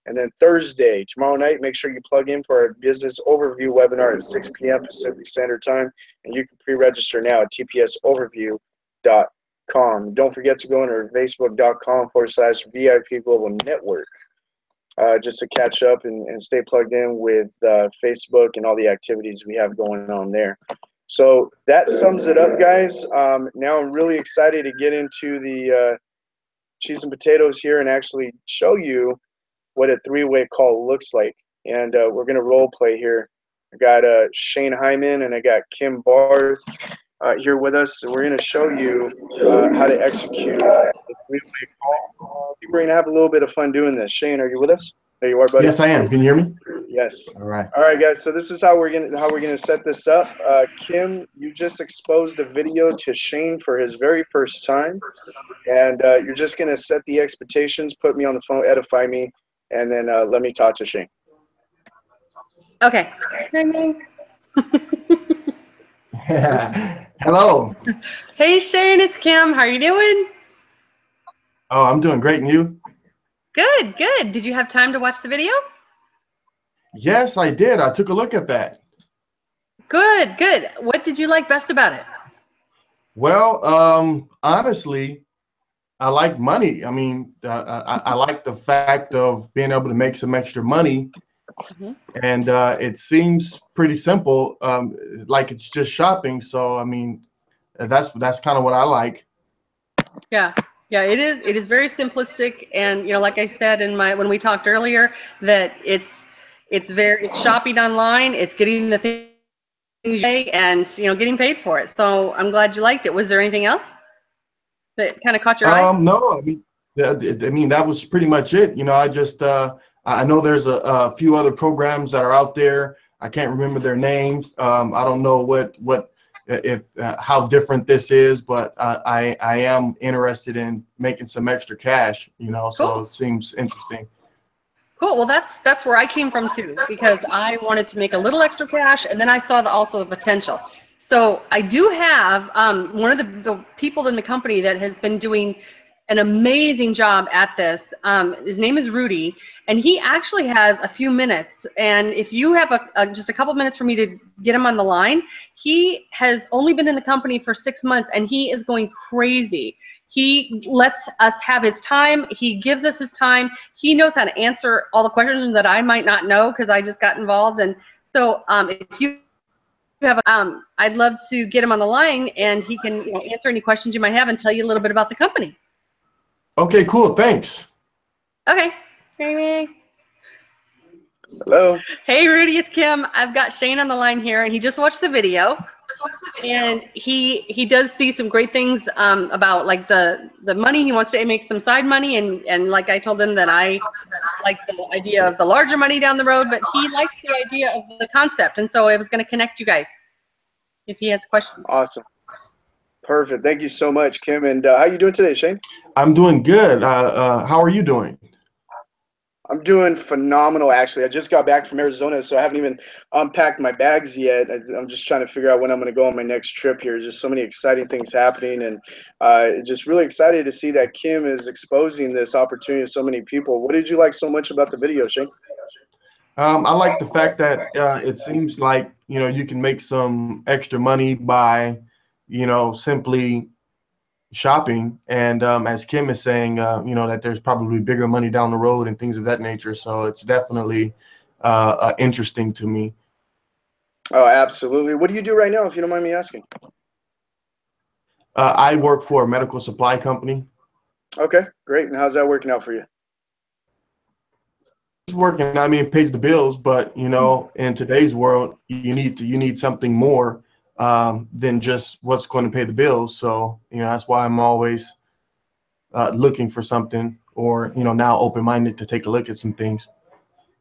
And then Thursday, tomorrow night, make sure you plug in for our business overview webinar at 6 p.m. Pacific Standard Time. And you can pre-register now at tpsoverview.com. Don't forget to go on our facebook.com/VIP Global Network. Just to catch up and stay plugged in with Facebook and all the activities we have going on there. So that sums it up, guys. Now I'm really excited to get into the cheese and potatoes here and actually show you what a three-way call looks like. And we're going to role play here. I got Shane Hyman and I got Kim Barth here with us. And we're going to show you how to execute the three-way call. I think we're going to have a little bit of fun doing this. Shane, are you with us? There you are, buddy.
Yes, I am. Can you hear me?
Yes.
All right.
All right, guys. So this is how we're gonna set this up. Kim, you just exposed a video to Shane for his very first time, and you're just gonna set the expectations, put me on the phone, edify me, and then let me talk to Shane.
Okay.
Hello.
Hey Shane, it's Kim. How are you doing?
Oh, I'm doing great. And you?
Good, good. Did you have time to watch the video?
Yes, I did. I took a look at that.
Good, good. What did you like best about it?
Well, honestly, I like money. I mean, I like the fact of being able to make some extra money. Mm-hmm. And it seems pretty simple, like it's just shopping. So, I mean, that's kind of what I like. Yeah.
Yeah, it is. It is very simplistic, and like I said when we talked earlier, that it's shopping online. It's getting the things you pay and getting paid for it. So I'm glad you liked it. Was there anything else that kind of caught your eye?
No, I mean that was pretty much it. I just I know there's a few other programs that are out there. I can't remember their names. I don't know how different this is, but I am interested in making some extra cash,
Cool.
So it seems interesting.
Cool. Well, that's where I came from too, because I wanted to make a little extra cash, and then I saw also the potential. So I do have one of the people in the company that has been doing an amazing job at this. His name is Rudy, and he actually has a few minutes. And if you have just a couple minutes for me to get him on the line, he has only been in the company for 6 months, and he is going crazy. He lets us have his time. He gives us his time. He knows how to answer all the questions that I might not know because I just got involved. And so if you have, I'd love to get him on the line, and he can answer any questions you might have and tell you a little bit about the company.
Okay, cool. Thanks.
Okay. Hey,
Hello.
hey, Rudy, it's Kim. I've got Shane on the line here, and he just watched the video. And he does see some great things about like the money. He wants to make some side money, and like I told him that I like the idea of the larger money down the road, but he likes the idea of the concept, and so I was going to connect you guys if he has questions.
Awesome. Perfect. Thank you so much, Kim. And how you doing today, Shane?
I'm doing good. How are you doing?
I'm doing phenomenal, actually. I just got back from Arizona, so I haven't even unpacked my bags yet. I'm just trying to figure out when I'm going to go on my next trip here. Just so many exciting things happening, and just really excited to see that Kim is exposing this opportunity to so many people. What did you like so much about the video, Shane?
I like the fact that it seems like, you can make some extra money by, simply shopping. And as Kim is saying, that there's probably bigger money down the road and things of that nature. So it's definitely interesting to me.
Oh, absolutely. What do you do right now, if you don't mind me asking?
I work for a medical supply company.
Okay, great. And how's that working out for you?
It's working. I mean, it pays the bills, but in today's world, you need something more than just what's going to pay the bills. So that's why I'm always looking for something, or now open-minded to take a look at some things.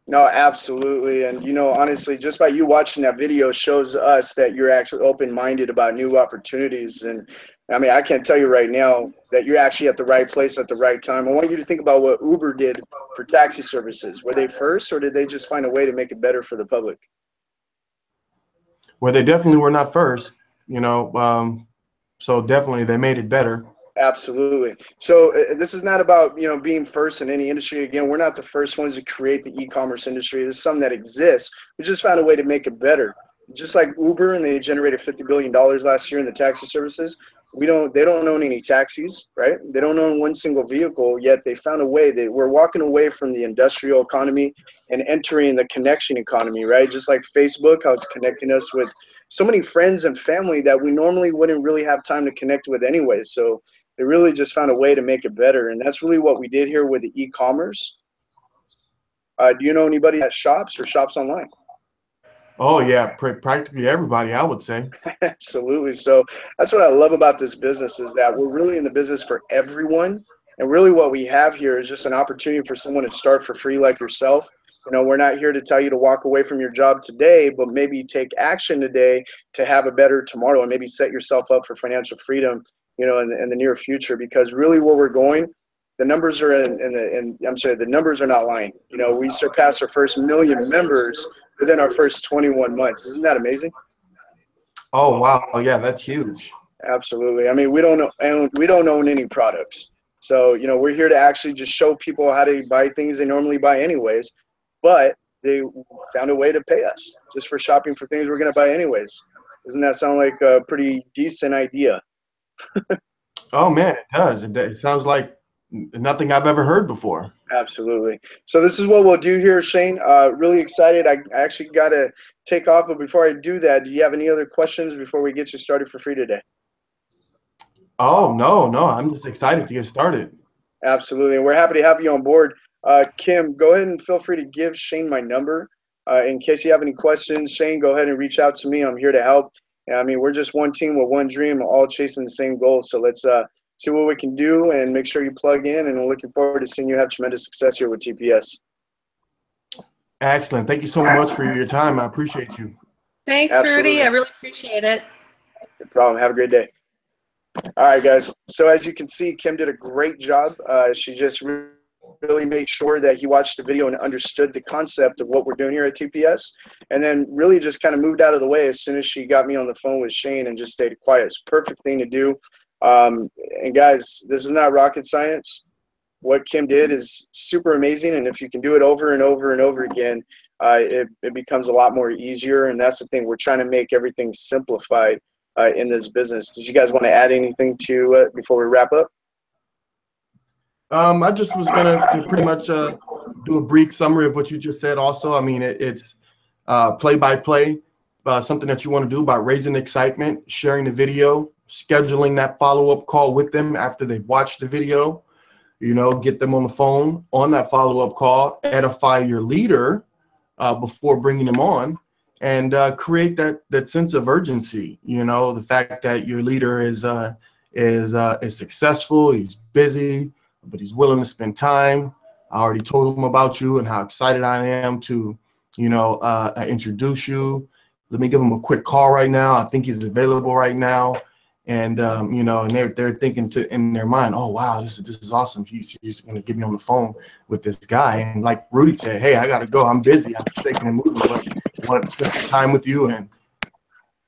No, absolutely. And honestly, just by you watching that video shows us that you're actually open-minded about new opportunities. And I mean, I can tell you right now that you're actually at the right place at the right time. I want you to think about what Uber did for taxi services. Were they first, or did they just find a way to make it better for the public?
Well, they definitely were not first, so definitely they made it better.
Absolutely. So this is not about, being first in any industry. Again, we're not the first ones to create the e-commerce industry. There's something that exists. We just found a way to make it better. Just like Uber, and they generated $50 billion last year in the taxi services. They don't own any taxis, right? They don't own one single vehicle, yet they found a way. We're walking away from the industrial economy and entering the connection economy, right? Just like Facebook, how it's connecting us with so many friends and family that we normally wouldn't really have time to connect with anyway. So they really just found a way to make it better. And that's really what we did here with the e-commerce. Do you know anybody that shops or shops online?
Oh yeah, practically everybody, I would say.
Absolutely. So that's what I love about this business, is that we're really in the business for everyone. And really what we have here is just an opportunity for someone to start for free like yourself. We're not here to tell you to walk away from your job today, but maybe take action today to have a better tomorrow, and maybe set yourself up for financial freedom, in the near future. Because really where we're going, the numbers are the numbers are not lying. We surpassed our first 1 million members within our first 21 months. Isn't that amazing?
Oh wow, yeah, that's huge.
Absolutely. I mean, we don't own any products. So, we're here to actually just show people how to buy things they normally buy anyways, but they found a way to pay us just for shopping for things we're going to buy anyways. Doesn't that sound like a pretty decent idea?
Oh man, it does. It sounds like nothing I've ever heard before.
Absolutely. So this is what we'll do here, Shane. Really excited. I actually got to take off, but before I do that, do you have any other questions before we get you started for free today?
Oh, no, I'm just excited to get started.
Absolutely. And we're happy to have you on board. Kim, go ahead and feel free to give Shane my number. In case you have any questions, Shane, go ahead and reach out to me. I'm here to help. I mean, we're just one team with one dream, all chasing the same goal. So let's see what we can do, and make sure you plug in. And we're looking forward to seeing you have tremendous success here with TPS.
Excellent. Thank you so much for your time. I appreciate you.
Thanks,
Absolutely.
Rudy. I really appreciate it.
No problem. Have a great day. All right, guys. So as you can see, Kim did a great job. She just really made sure that he watched the video and understood the concept of what we're doing here at TPS, and then really just kind of moved out of the way as soon as she got me on the phone with Shane and just stayed quiet. It's a perfect thing to do. And guys, this is not rocket science. What Kim did is super amazing, and if you can do it over and over and over again, it becomes a lot more easier. And that's the thing, we're trying to make everything simplified in this business. Did you guys want to add anything to it before we wrap up?
I just was gonna pretty much do a brief summary of what you just said. Also, I mean, it's play by play, something that you want to do by raising excitement, sharing the video, scheduling that follow-up call with them after they've watched the video. You know, get them on the phone on that follow-up call, edify your leader before bringing them on, and create that sense of urgency. You know, the fact that your leader is successful, he's busy, but he's willing to spend time. I already told him about you and how excited I am to, you know, introduce you. Let me give him a quick call right now. I think he's available right now. And you know, and they're thinking in their mind, oh wow, this is awesome. He's going to get me on the phone with this guy. And like Rudy said, hey, I got to go. I'm busy. I'm shaking and moving, but I wanted to spend some time with you and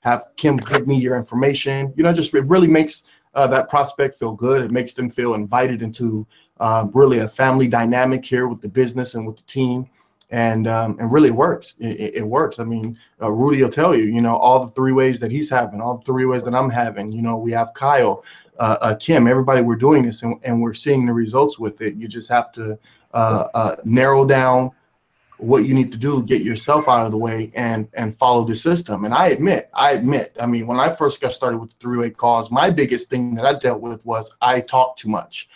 have Kim give me your information. You know, just it really makes that prospect feel good. It makes them feel invited into really a family dynamic here with the business and with the team. And really works. It works. I mean, Rudy will tell you, you know, all the 3 ways that he's having, all the 3 ways that I'm having. You know, we have Kyle, Kim, everybody, we're doing this and we're seeing the results with it. You just have to narrow down what you need to do, get yourself out of the way and follow the system. And I admit, I mean, when I first got started with the 3-way calls, my biggest thing that I dealt with was I talked too much.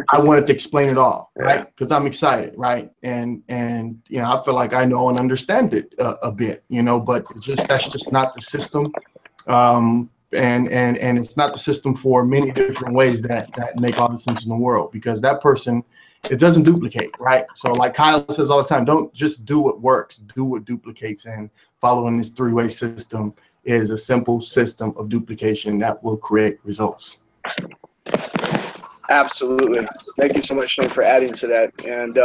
I wanted to explain it all, right? Because I'm excited, right? And you know, I feel like I know and understand it a bit, you know, but that's just not the system. And it's not the system for many different ways that make all the sense in the world, because that person, it doesn't duplicate, right? So like Kyle says all the time, don't just do what works, do what duplicates. And following this 3-way system is a simple system of duplication that will create results.
Absolutely. Thank you so much, Shane, for adding to that. And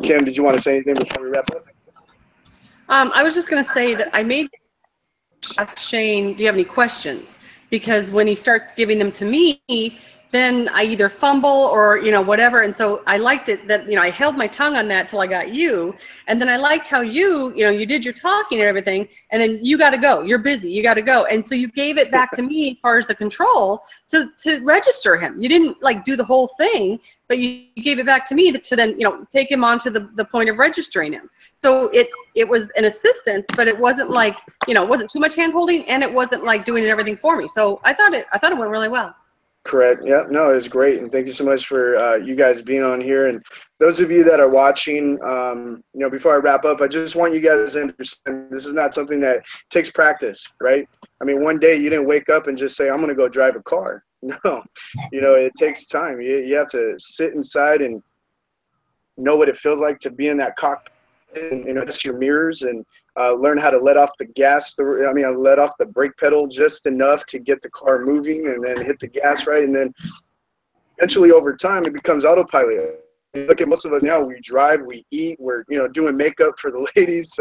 Kim, did you want to say anything before we wrap up?
I was just going to say that I made ask Shane, do you have any questions? Because when he starts giving them to me, then I either fumble or, you know, whatever. And so I liked it that, you know, I held my tongue on that till I got you. And then I liked how you know, you did your talking and everything. And then you got to go. You're busy. You got to go. And so you gave it back to me as far as the control to register him. You didn't like do the whole thing, but you gave it back to me to then, you know, take him on to the point of registering him. So it was an assistance, but it wasn't like, you know, it wasn't too much hand holding, and it wasn't like doing everything for me. So I thought it went really well.
Correct. Yeah, no, it was great. And thank you so much for you guys being on here. And those of you that are watching, you know, before I wrap up, I just want you guys to understand this is not something that takes practice, right? I mean, one day you didn't wake up and just say, I'm going to go drive a car. No, you know, it takes time. You have to sit inside and know what it feels like to be in that cockpit and notice your mirrors and learn how to let off the gas, let off the brake pedal just enough to get the car moving, and then hit the gas right. And then eventually over time, it becomes autopilot. Look at most of us now, we drive, we eat, we're, you know, doing makeup for the ladies.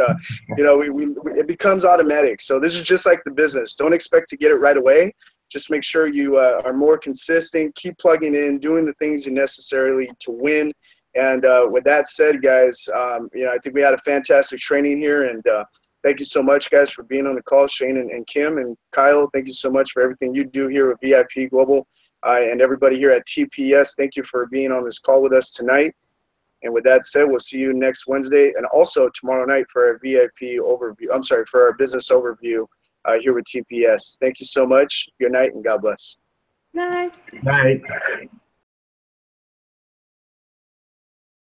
You know, it becomes automatic. So this is just like the business. Don't expect to get it right away. Just make sure you are more consistent, keep plugging in, doing the things you necessarily to win. And with that said, guys, you know, I think we had a fantastic training here, and thank you so much, guys, for being on the call. Shane and Kim and Kyle, thank you so much for everything you do here with VIP Global, and everybody here at TPS. Thank you for being on this call with us tonight. And with that said, we'll see you next Wednesday, and also tomorrow night for our VIP overview. I'm sorry, for our business overview here with TPS. Thank you so much. Good night, and God bless.
Night.
Night.